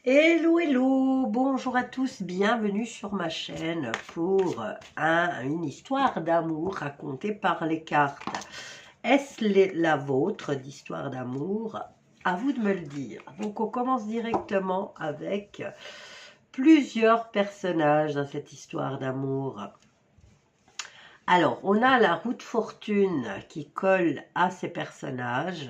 Hello, hello, bonjour à tous, bienvenue sur ma chaîne pour une histoire d'amour racontée par les cartes. Est-ce la vôtre d'histoire d'amour? À vous de me le dire. Donc on commence directement avec plusieurs personnages dans cette histoire d'amour. Alors, on a la roue de fortune qui colle à ces personnages.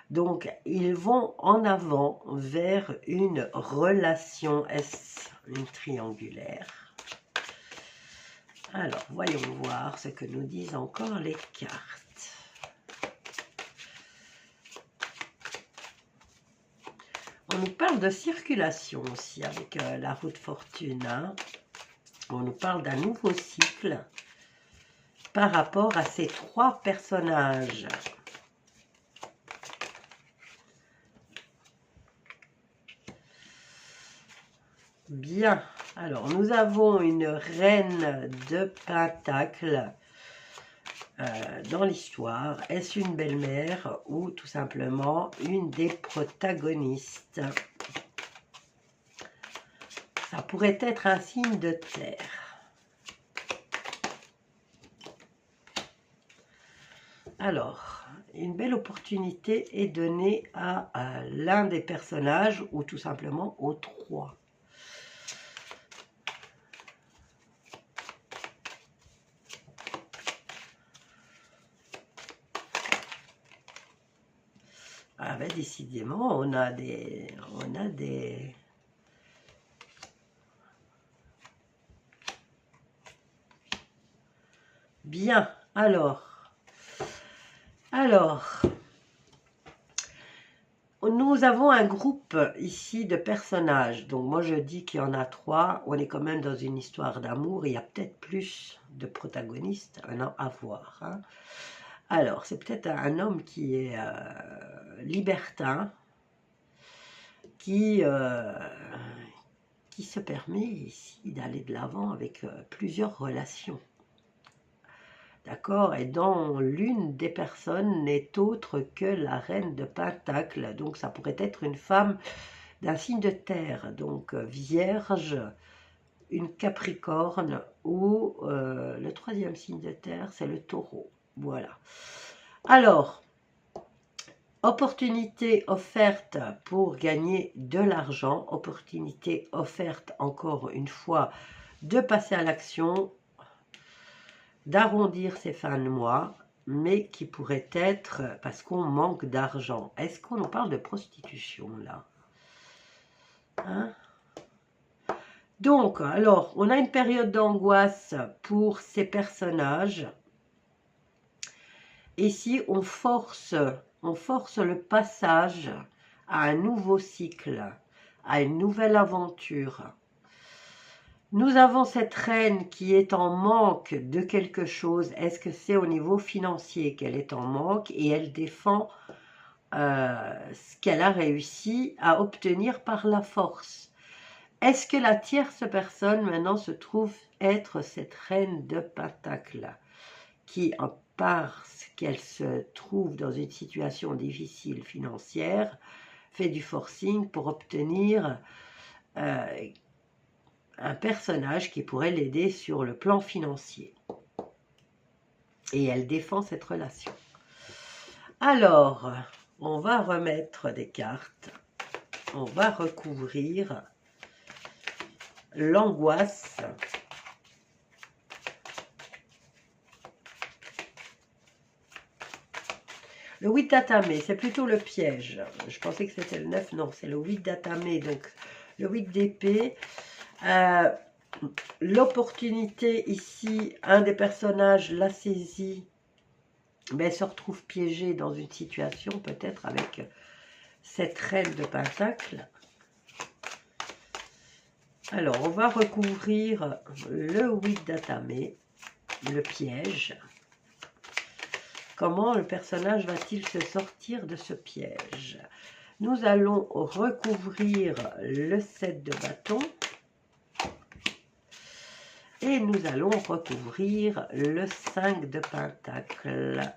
Donc, ils vont en avant vers une relation. Est-ce une triangulaire? Alors, voyons voir ce que nous disent encore les cartes. On nous parle de circulation aussi avec la roue de fortune. Hein. On nous parle d'un nouveau cycle par rapport à ces trois personnages. Bien, alors nous avons une reine de Pentacle dans l'histoire. Est-ce une belle-mère ou tout simplement une des protagonistes? Ça pourrait être un signe de terre. Alors, une belle opportunité est donnée à l'un des personnages ou tout simplement aux trois. Ah ben, décidément, on a des... Bien, alors, nous avons un groupe ici de personnages. Donc moi je dis qu'il y en a trois. On est quand même dans une histoire d'amour. Il y a peut-être plus de protagonistes à voir. Hein. Alors, c'est peut-être un homme qui est libertin, qui se permet ici d'aller de l'avant avec plusieurs relations. D'accord? Et dont l'une des personnes n'est autre que la reine de Pentacle. Donc, ça pourrait être une femme d'un signe de terre. Donc, Vierge, une Capricorne ou le troisième signe de terre, c'est le Taureau. Voilà. Alors, opportunité offerte pour gagner de l'argent, opportunité offerte encore une fois de passer à l'action, d'arrondir ses fins de mois, mais qui pourrait être parce qu'on manque d'argent. Est-ce qu'on en parle de prostitution là? Hein? Donc, alors, on a une période d'angoisse pour ces personnages. Ici, on force le passage à un nouveau cycle, à une nouvelle aventure. Nous avons cette reine qui est en manque de quelque chose. Est-ce que c'est au niveau financier qu'elle est en manque et elle défend ce qu'elle a réussi à obtenir par la force? Est-ce que la tierce personne maintenant se trouve être cette reine de Pentacle qui, parce qu'elle se trouve dans une situation difficile financière, fait du forcing pour obtenir un personnage qui pourrait l'aider sur le plan financier. Et elle défend cette relation. Alors, on va remettre des cartes. On va recouvrir l'angoisse. Le 8 d'atamé, c'est plutôt le piège. Je pensais que c'était le 9, non, c'est le 8 d'atamé, donc le 8 d'épée. L'opportunité ici, un des personnages l'a saisie, mais se retrouve piégé dans une situation peut-être avec cette reine de Pentacle. Alors, on va recouvrir le 8 d'atamé, le piège. Comment le personnage va-t-il se sortir de ce piège? Nous allons recouvrir le 7 de bâton. Et nous allons recouvrir le 5 de Pentacle.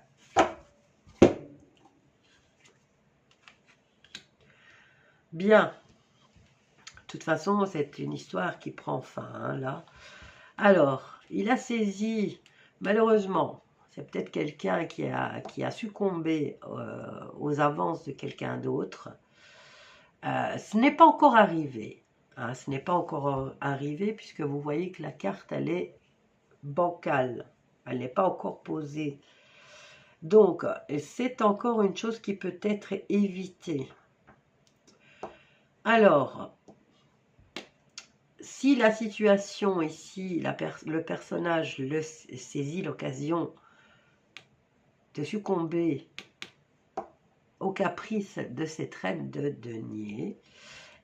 Bien. toute façon, c'est une histoire qui prend fin, hein, là. Alors, il a saisi, malheureusement, c'est peut-être quelqu'un qui a succombé aux avances de quelqu'un d'autre. Ce n'est pas encore arrivé. Hein, ce n'est pas encore arrivé puisque vous voyez que la carte, elle est bancale. Elle n'est pas encore posée. Donc, c'est encore une chose qui peut être évitée. Alors, si la situation ici, le personnage saisit l'occasion de succomber au caprice de cette reine de denier,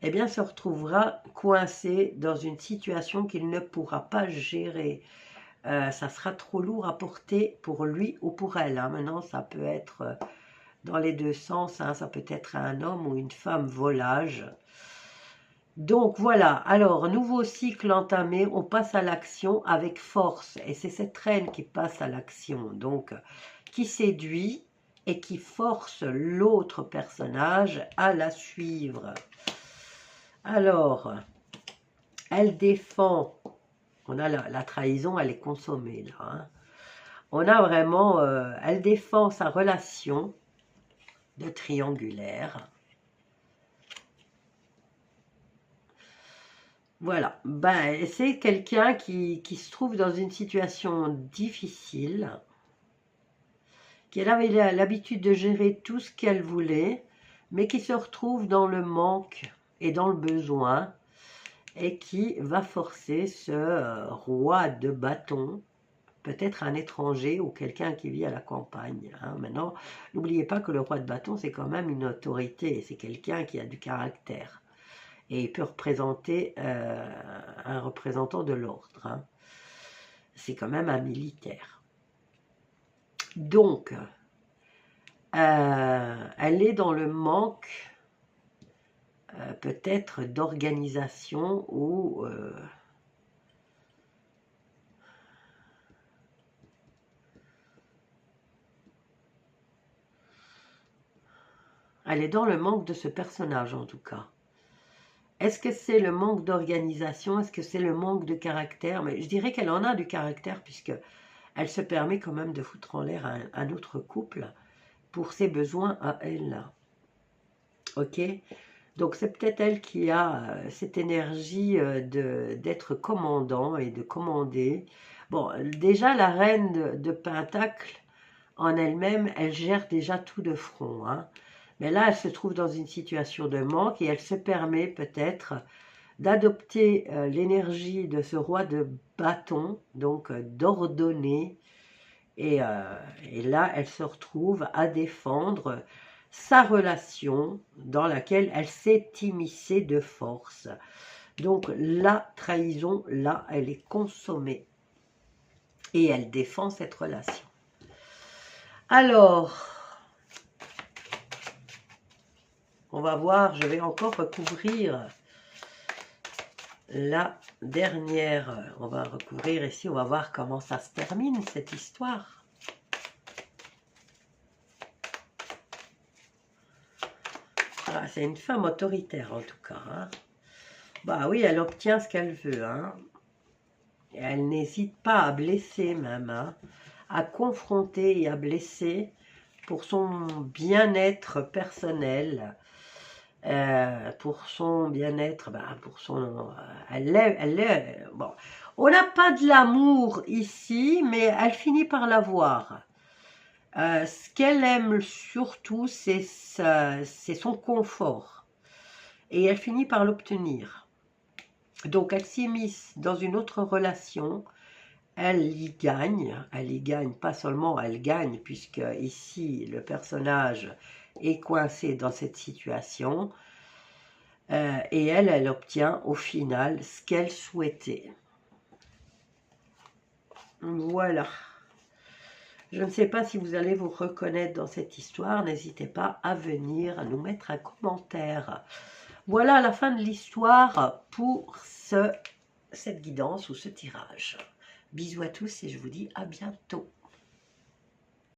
eh bien, se retrouvera coincé dans une situation qu'il ne pourra pas gérer. Ça sera trop lourd à porter pour lui ou pour elle. Hein. Maintenant, ça peut être dans les deux sens. Hein. Ça peut être un homme ou une femme volage. Donc voilà, alors nouveau cycle entamé, on passe à l'action avec force. Et c'est cette reine qui passe à l'action, donc qui séduit et qui force l'autre personnage à la suivre. Alors, elle défend, on a la trahison, elle est consommée là. Hein. On a vraiment, elle défend sa relation de triangulaire. Voilà, ben, c'est quelqu'un qui se trouve dans une situation difficile, qu'elle avait l'habitude de gérer tout ce qu'elle voulait, mais qui se retrouve dans le manque et dans le besoin, et qui va forcer ce roi de bâton, peut-être un étranger ou quelqu'un qui vit à la campagne. Hein. Maintenant, n'oubliez pas que le roi de bâton, c'est quand même une autorité, c'est quelqu'un qui a du caractère. Et il peut représenter un représentant de l'ordre. Hein. C'est quand même un militaire. Donc, elle est dans le manque peut-être d'organisation ou elle est dans le manque de ce personnage en tout cas. Est-ce que c'est le manque d'organisation? Est-ce que c'est le manque de caractère? Mais je dirais qu'elle en a du caractère puisque elle se permet quand même de foutre en l'air un autre couple pour ses besoins à elle. Ok? Donc c'est peut-être elle qui a cette énergie d'être commandant et de commander. Bon, déjà la reine de Pentacle, en elle-même, elle gère déjà tout de front. Hein. Mais là, elle se trouve dans une situation de manque et elle se permet peut-être d'adopter l'énergie de ce roi de bâton, donc d'ordonner. Et là, elle se retrouve à défendre sa relation dans laquelle elle s'est immiscée de force. Donc la trahison, là, elle est consommée. Et elle défend cette relation. Alors, on va voir, je vais encore recouvrir la dernière. On va recouvrir ici, on va voir comment ça se termine, cette histoire. Ah, c'est une femme autoritaire en tout cas. Hein. Bah oui, elle obtient ce qu'elle veut. Hein. Et elle n'hésite pas à blesser même, hein, à confronter et à blesser pour son bien-être personnel, pour son bien-être, pour son... bon. On n'a pas de l'amour ici, mais elle finit par l'avoir. Ce qu'elle aime surtout, c'est son confort. Et elle finit par l'obtenir. Donc, elle s'immisce dans une autre relation. Elle y gagne pas seulement, elle gagne, puisque ici, le personnage est coincé dans cette situation. Et elle obtient au final ce qu'elle souhaitait. Voilà. Je ne sais pas si vous allez vous reconnaître dans cette histoire. N'hésitez pas à venir nous mettre un commentaire. Voilà la fin de l'histoire pour cette guidance ou ce tirage. Bisous à tous et je vous dis à bientôt.